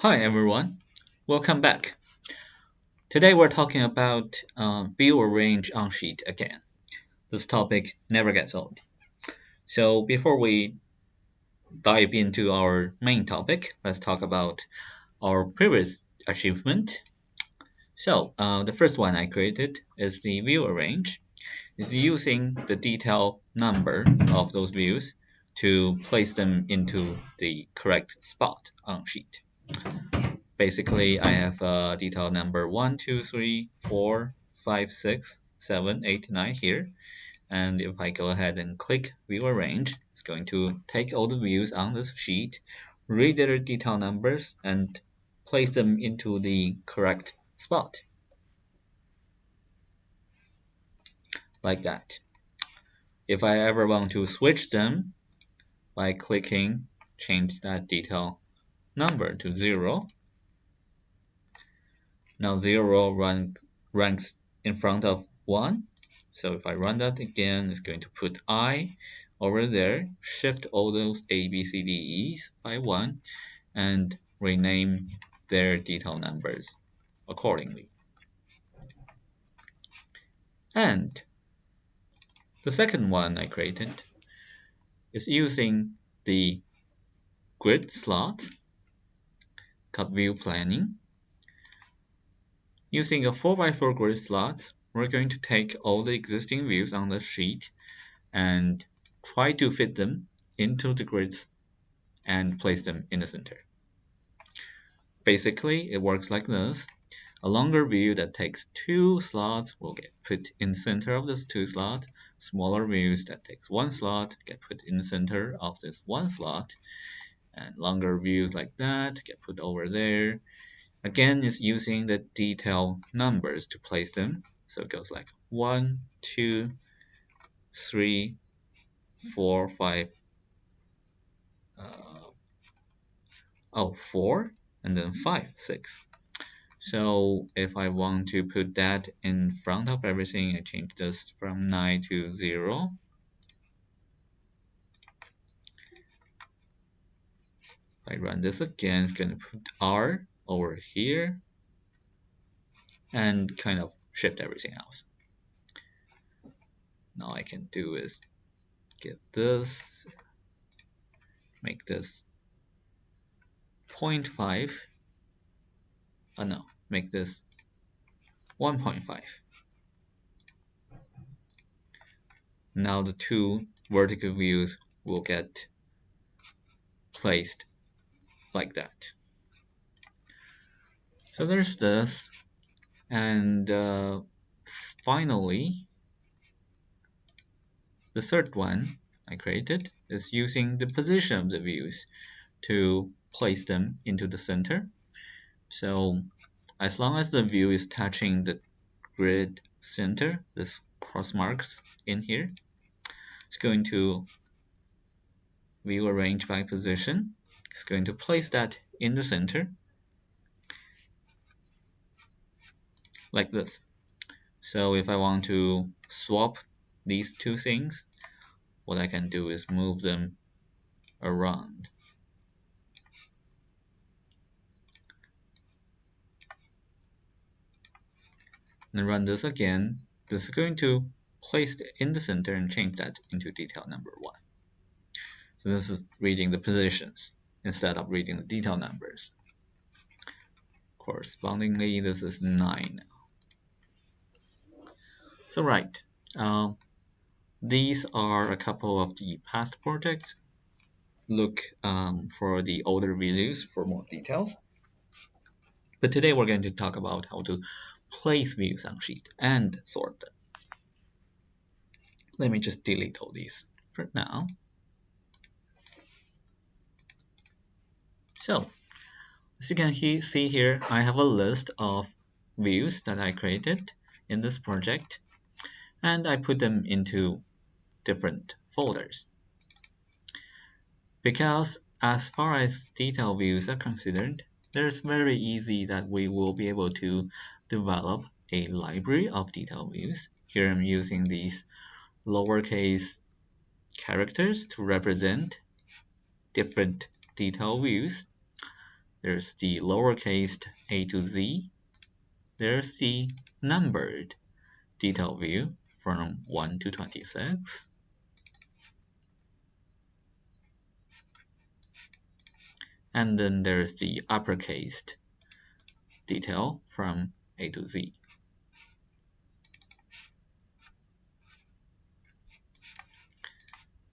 Hi everyone, welcome back. Today we're talking about view arrange on sheet again. This topic never gets old. So before we dive into our main topic, let's talk about our previous achievement. So the first one I created is the view arrange. Is using the detail number of those views to place them into the correct spot on sheet. Basically, I have detail number 1, 2, 3, 4, 5, 6, 7, 8, 9 here. And if I go ahead and click View Arrange, it's going to take all the views on this sheet, read their detail numbers, and place them into the correct spot, like that. If I ever want to switch them by clicking change that detail number to 0, now 0 ranks in front of 1. So if I run that again, it's going to put I over there, shift all those A, B, C, D, E's by 1, and rename their detail numbers accordingly. And the second one I created is using the grid slots, cut view planning. Using a 4x4 grid slot, we're going to take all the existing views on the sheet and try to fit them into the grids and place them in the center. Basically, it works like this. A longer view that takes 2 slots will get put in the center of this 2 slot. Smaller views that takes 1 slot get put in the center of this 1 slot. And longer views like that get put over there. Again, it's using the detail numbers to place them. So it goes like 1, 2, 3, 4, 5, 4, and then 5, 6. So if I want to put that in front of everything, I change this from 9 to 0. If I run this again, it's going to put R over here and kind of shift everything else. Now I can do is get this, make this 0.5. No, make this 1.5. Now the two vertical views will get placed like that. So there's this, and finally, the third one I created is using the position of the views to place them into the center. So as long as the view is touching the grid center, this cross marks in here, it's going to view arrange by position. It's going to place that in the center like this. So if I want to swap these two things, what I can do is move them around. And run this again. This is going to place it in the center and change that into detail number 1. So this is reading the positions instead of reading the detail numbers. Correspondingly, this is 9 now. So right, these are a couple of the past projects. Look for the older videos for more details. But today we're going to talk about how to place views on sheet and sort them. Let me just delete all these for now. So as you can see here, I have a list of views that I created in this project, and I put them into different folders. Because as far as detail views are considered, it's very easy that we will be able to develop a library of detail views. Here I'm using these lowercase characters to represent different detail views. there's the lowercase a to z, there's the numbered detail view from 1 to 26, and then there's the uppercase detail from a to z.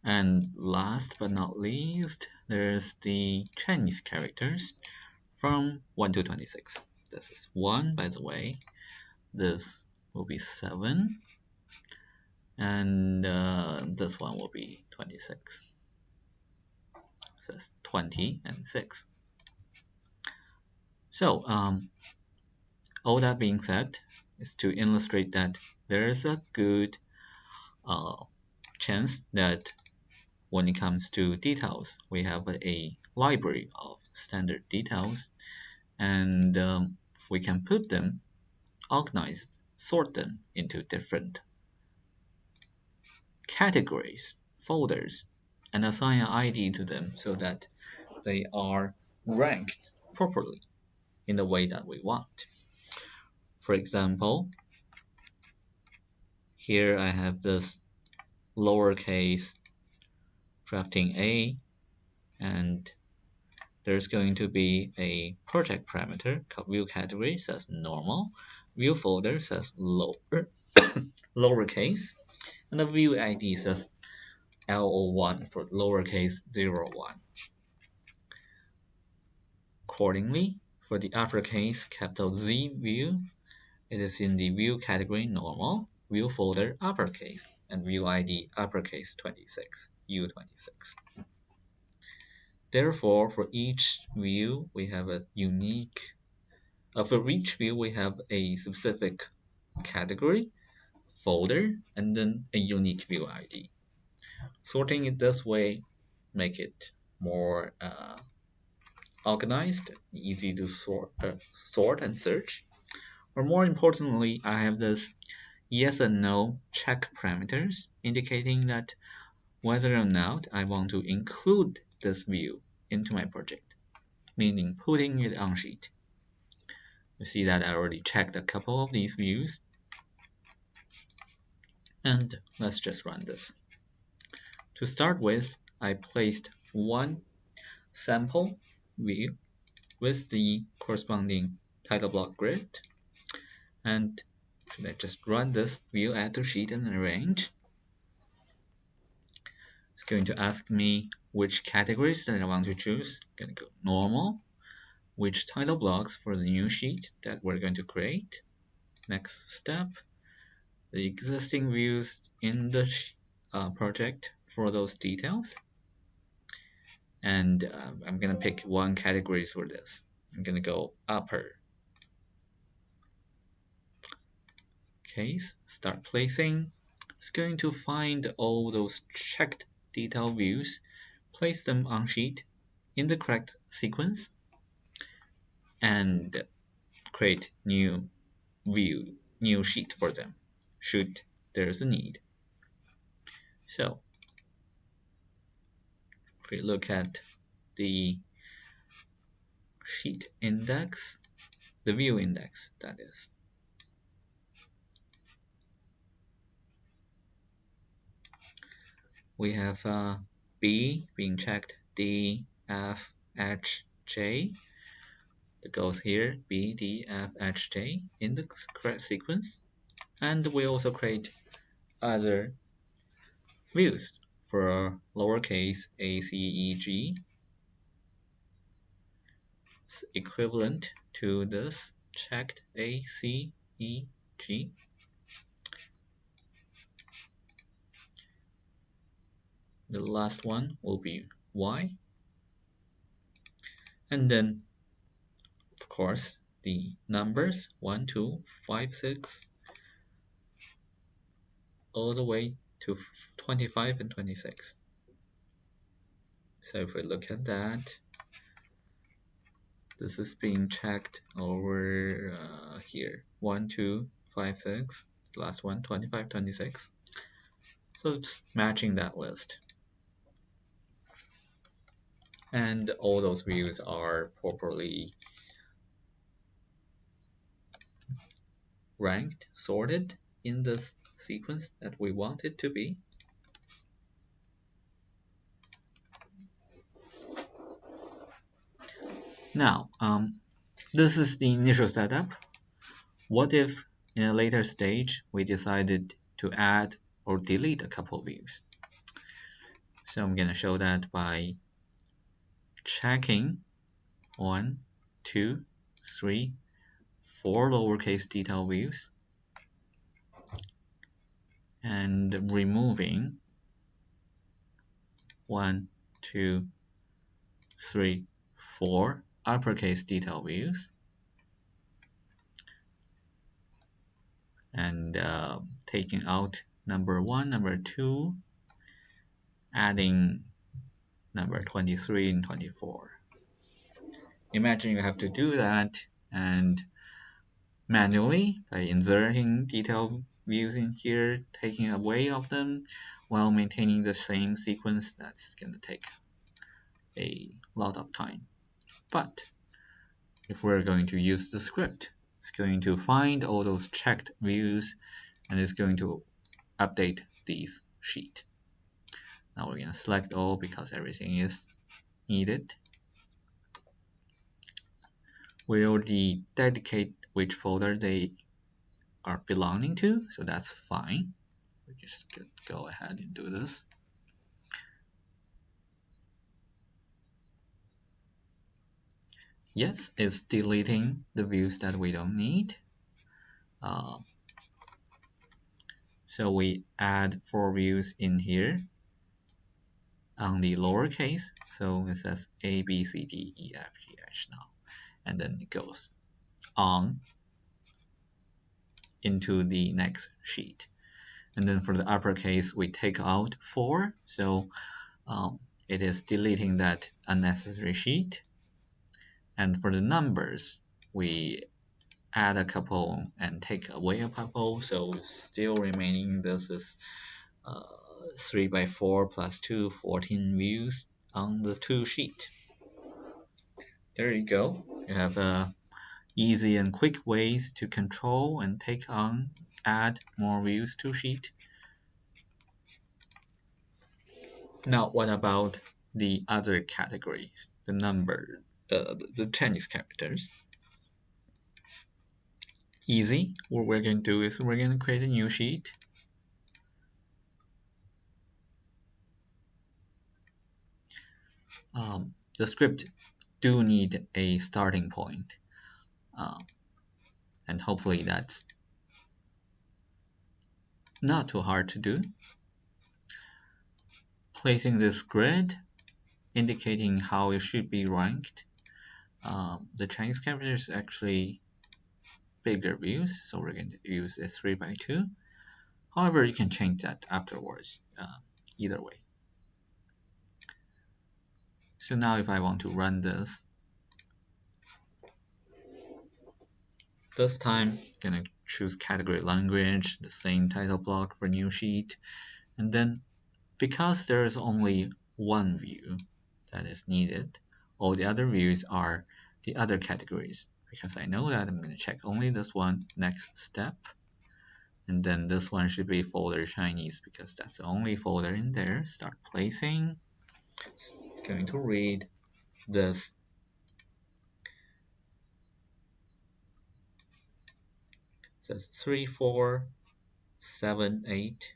And last but not least, there's the Chinese characters from 1 to 26. This is 1, by the way. This will be 7. And this one will be 26. So that's 20 and 6. So all that being said is to illustrate that there's a good chance that when it comes to details, we have a library of standard details, and we can put them, organize, sort them into different categories, folders, and assign an ID to them so that they are ranked properly in the way that we want. For example, here I have this lowercase drafting A, and there's going to be a project parameter called view category says normal, view folder says lowercase, and the view ID says L01 for lowercase 01. Accordingly, for the uppercase capital Z view, it is in the view category normal, view folder uppercase, and view ID uppercase 26, U26. Therefore, for each view, we have a unique, for each view, we have a specific category, folder, and then a unique view ID. Sorting it this way make it more organized, easy to sort and search. Or more importantly, I have this yes and no check parameters indicating that whether or not I want to include this view into my project, meaning putting it on sheet. You see that I already checked a couple of these views, and let's just run this. To start with, I placed one sample view with the corresponding title block grid, and should I just run this view add to sheet and arrange? It's going to ask me which categories that I want to choose. I'm going to go normal, which title blocks for the new sheet that we're going to create. Next step, the existing views in the project for those details. And I'm going to pick one category for this. I'm going to go upper case, start placing. It's going to find all those checked detail views, place them on sheet in the correct sequence, and create new view, new sheet for them, should there's a need. So if we look at the sheet index, the view index, that is, we have B being checked, D, F, H, J. That goes here, B, D, F, H, J in the correct sequence. And we also create other views for lowercase a, c, e, g, equivalent to this checked a, c, e, g. The last one will be y. And then, of course, the numbers 1, 2, 5, 6, all the way to 25 and 26. So if we look at that, this is being checked over here. 1, 2, 5, 6. The last one, 25, 26. So it's matching that list. and all those views are properly ranked, sorted in the sequence that we want it to be. Now, this is the initial setup. What if in a later stage we decided to add or delete a couple of views? So I'm going to show that by checking 1, 2, 3, 4 lowercase detail views and removing 1, 2, 3, 4 uppercase detail views and taking out number 1, number 2, adding number 23 and 24. Imagine you have to do that and manually by inserting detail views in here, taking away of them while maintaining the same sequence. That's going to take a lot of time. But if we're going to use the script, it's going to find all those checked views and it's going to update these sheet. Now we're going to select all because everything is needed. We already dedicate which folder they are belonging to, so that's fine. We just go ahead and do this. Yes, it's deleting the views that we don't need. So we add 4 views in here on the lowercase. So it says A, B, C, D, E, F, G, H now. And then it goes on into the next sheet. And then for the uppercase, we take out 4. So it is deleting that unnecessary sheet. And for the numbers, we add a couple and take away a couple. So still remaining, this is 3 by 4 plus 2, 14 views on the 2 sheet. There you go. You have easy and quick ways to control and take on, add more views to sheet. Now, what about the other categories? The number, the Chinese characters. Easy. What we're going to do is we're going to create a new sheet. The script do need a starting point, and hopefully that's not too hard to do. Placing this grid indicating how it should be ranked. The Chinese characters actually bigger views, so we're going to use a 3 by 2. However, you can change that afterwards, either way. So now if I want to run this time I'm gonna choose category language, the same title block for new sheet, and then because there is only one view that is needed, all the other views are the other categories. Because I know that I'm going to check only this one, next step, and then this one should be folder Chinese because that's the only folder in there. Start placing. It's going to read this. It says 3, 4, 7, 8.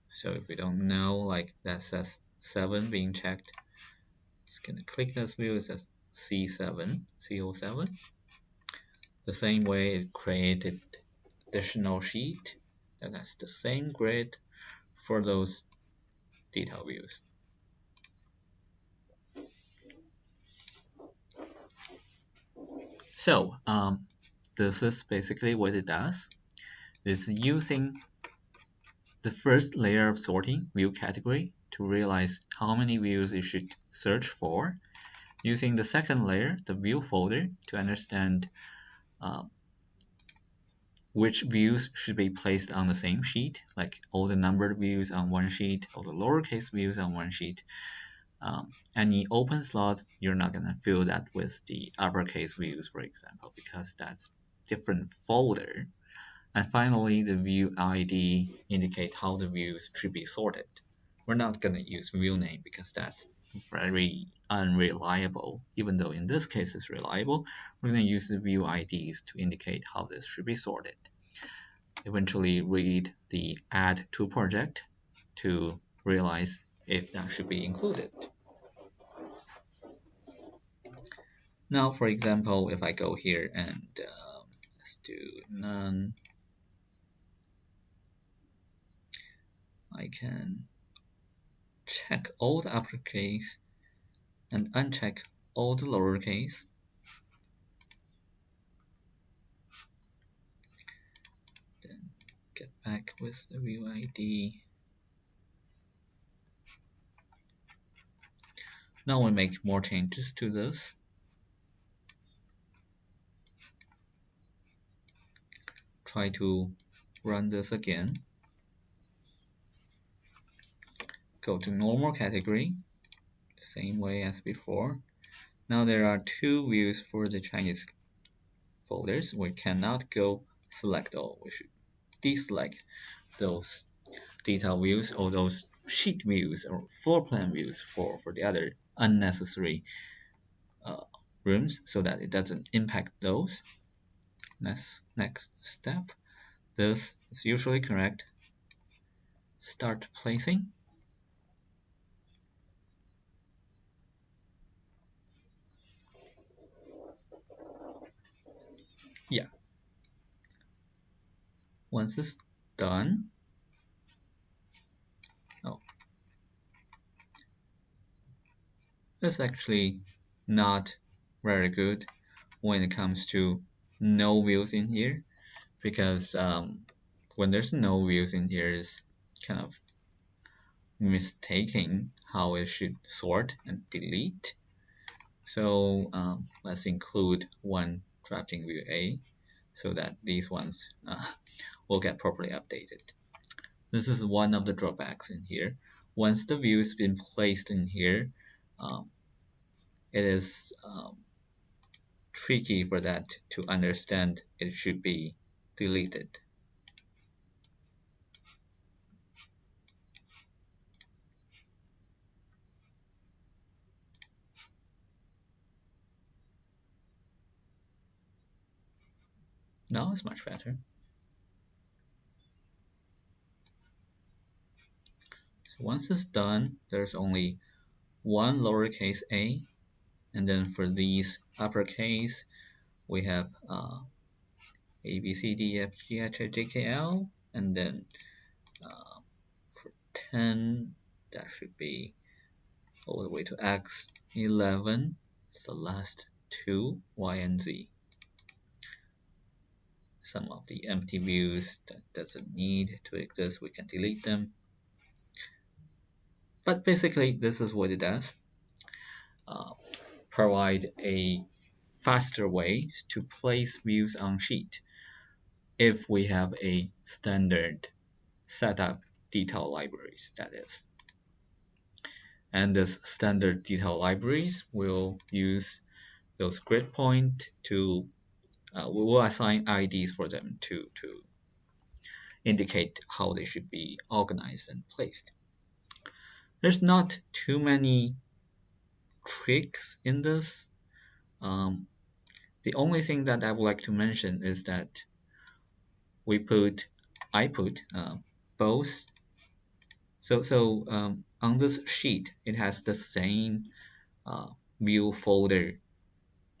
So if we don't know, like that says 7 being checked, it's gonna click this view. It says C7, CO7. The same way it created additional sheet that has the same grid for those detail views. So this is basically what it does. It's using the first layer of sorting, view category, to realize how many views you should search for. Using the second layer, the view folder, to understand which views should be placed on the same sheet, like all the numbered views on one sheet, all the lowercase views on one sheet. any open slots, you're not going to fill that with the uppercase views, for example, because that's different folder. And finally, the view ID indicate how the views should be sorted. We're not going to use view name because that's very unreliable. Even though in this case it's reliable, we're going to use the view IDs to indicate how this should be sorted. Eventually read the add to project to realize if that should be included. Now, for example, if I go here and let's do none, I can check all the uppercase and uncheck all the lowercase. Then get back with the view ID. Now we make more changes to this. Try to run this again. Go to normal category, same way as before. Now there are two views for the Chinese folders. We cannot go select all. We should deselect those detail views or those sheet views or floor plan views for the other unnecessary rooms so that it doesn't impact those. Next step. This is usually correct. Start placing. Yeah. Once it's done, it's actually not very good when it comes to no views in here, because when there's no views in here, it's kind of mistaking how it should sort and delete. So let's include one drafting view A so that these ones will get properly updated. This is one of the drawbacks in here. Once the view has been placed in here, it is tricky for that to understand it should be deleted. Now it's much better. So once it's done, there's only one lowercase a, and then for these uppercase, we have A, B, C, D, F, G, H, I, J, K, L, and then for 10, that should be all the way to X. 11, it's the last two, Y and Z. Some of the empty views that doesn't need to exist, we can delete them. But basically, this is what it does. Provide a faster way to place views on sheet if we have a standard setup detail libraries, that is. And this standard detail libraries will use those grid point to we will assign IDs for them to indicate how they should be organized and placed. There's not too many tricks in this. The only thing that I would like to mention is that I put both. So on this sheet, it has the same view folder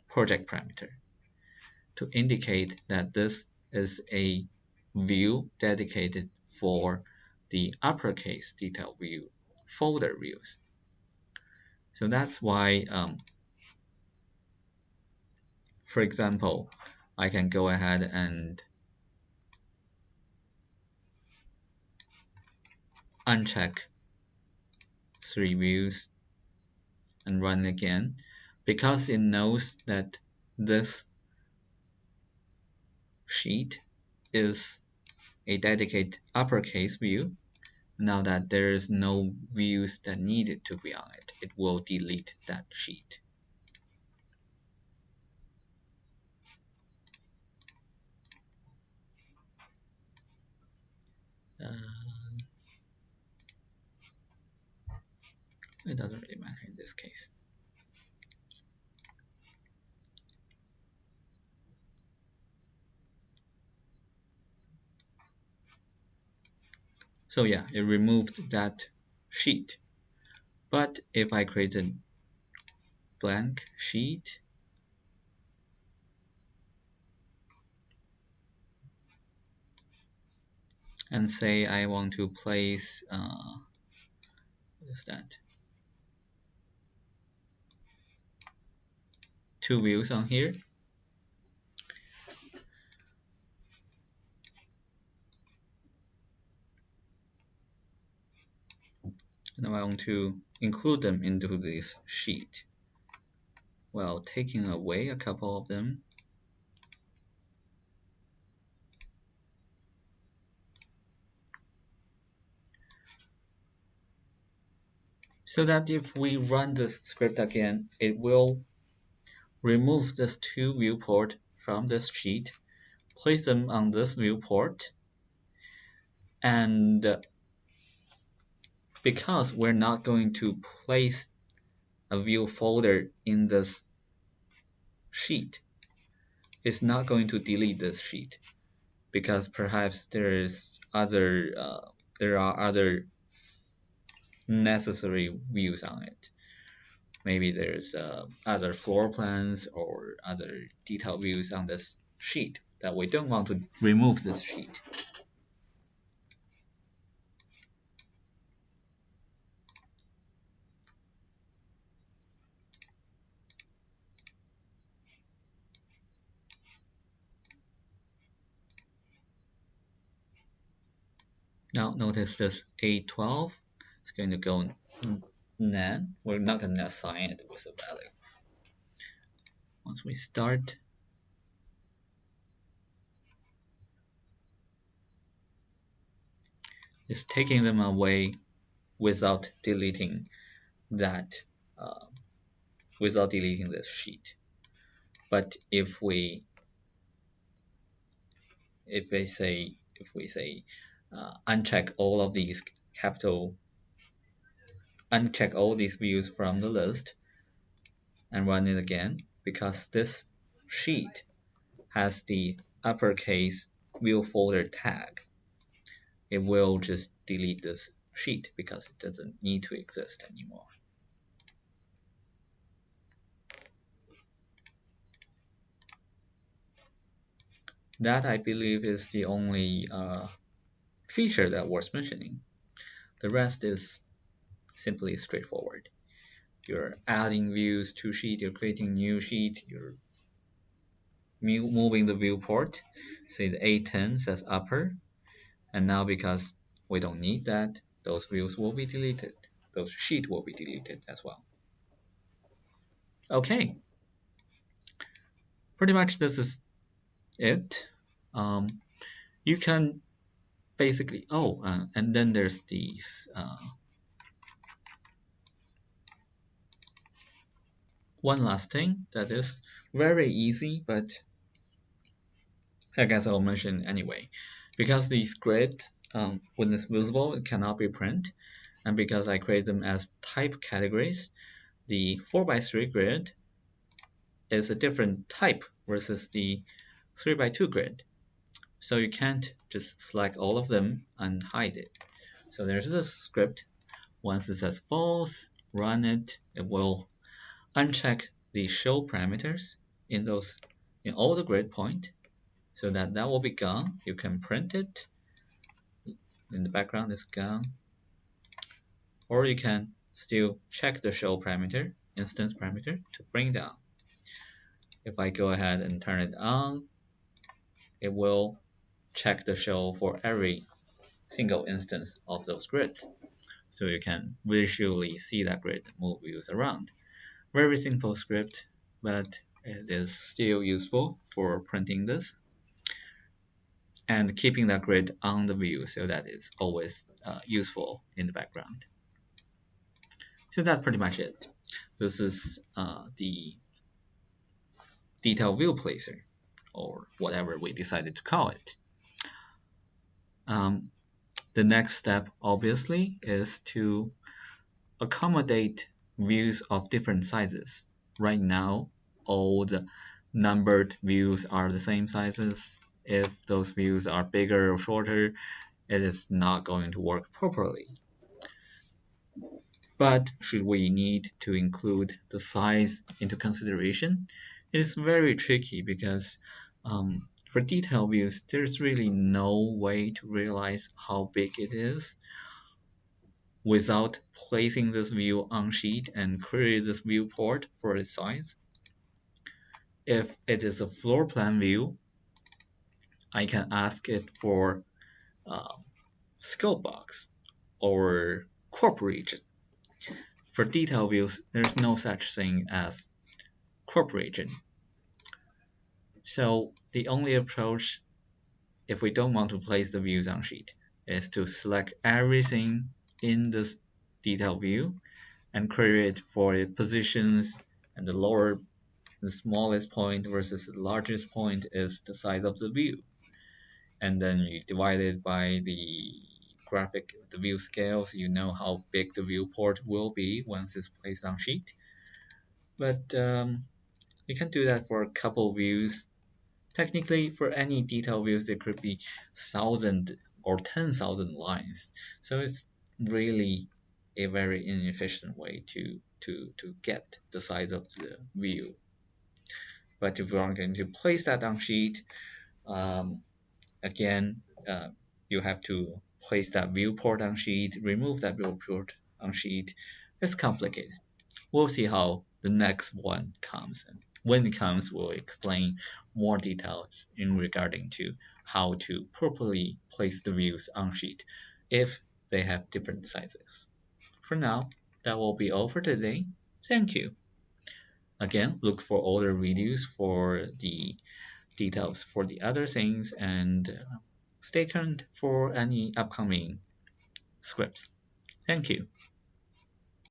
project parameter to indicate that this is a view dedicated for the uppercase detail view folder views. So that's why, for example, I can go ahead and uncheck 3 views and run again, because it knows that this sheet is a dedicated uppercase view. Now that there's no views that needed to be on it, it will delete that sheet. Uh, it doesn't really matter in this case. So yeah, it removed that sheet. But if I create a blank sheet, and say I want to place, what is that? 2 views on here. Now I want to include them into this sheet. Well, taking away a couple of them. So that if we run this script again, it will remove this 2 viewport from this sheet, place them on this viewport, and because we're not going to place a view folder in this sheet, it's not going to delete this sheet, because perhaps there are other necessary views on it. Maybe there's other floor plans or other detailed views on this sheet that we don't want to remove this sheet. Now notice this A12 is going to go NaN. We're not going to assign it with a value. Once we start, it's taking them away without deleting that, without deleting this sheet. But if we say uncheck all of these uncheck all these views from the list and run it again, because this sheet has the uppercase view folder tag, it will just delete this sheet because it doesn't need to exist anymore. That, I believe, is the only feature that worth mentioning. The rest is simply straightforward. You're adding views to sheet, you're creating new sheet, you're moving the viewport. Say the A10 says upper, and now because we don't need that, those views will be deleted. Those sheet will be deleted as well. Okay, pretty much this is it. You can basically, and then there's these one last thing that is very easy, but I guess I'll mention anyway. Because these grid, when it's visible, it cannot be print, and because I create them as type categories, the 4x3 grid is a different type versus the 3x2 grid. So you can't just select all of them and hide it. So there's this script. Once it says false, run it. It will uncheck the show parameters in all the grid point, so that will be gone. You can print it. In the background is gone. Or you can still check the show parameter, instance parameter, to bring down. If I go ahead and turn it on, it will check the show for every single instance of those grid. So you can visually see that grid move views around. Very simple script, but it is still useful for printing this. and keeping that grid on the view so that it's always useful in the background. So that's pretty much it. This is the detail view placer, or whatever we decided to call it. Um, the next step, obviously, is to accommodate views of different sizes. Right now, all the numbered views are the same sizes. If those views are bigger or shorter, it is not going to work properly. But should we need to include the size into consideration, it is very tricky because for detail views, there's really no way to realize how big it is without placing this view on sheet and query this viewport for its size. If it is a floor plan view, I can ask it for scope box or corp region. For detail views, there's no such thing as corp region. So the only approach, if we don't want to place the views on sheet, is to select everything in this detail view and query it for its positions, and the smallest point versus the largest point is the size of the view. And then you divide it by the view scale, so you know how big the viewport will be once it's placed on sheet. But you can do that for a couple views. Technically, for any detail views, there could be 1,000 or 10,000 lines. So it's really a very inefficient way to get the size of the view. But if we are going to place that on sheet, um, again, you have to place that viewport on sheet, remove that viewport on sheet. It's complicated. We'll see how the next one comes. And when it comes, we'll explain more details in regarding to how to properly place the views on sheet if they have different sizes. For now, that will be all for today. Thank you. Again, look for older videos for the details for the other things, and stay tuned for any upcoming scripts. Thank you.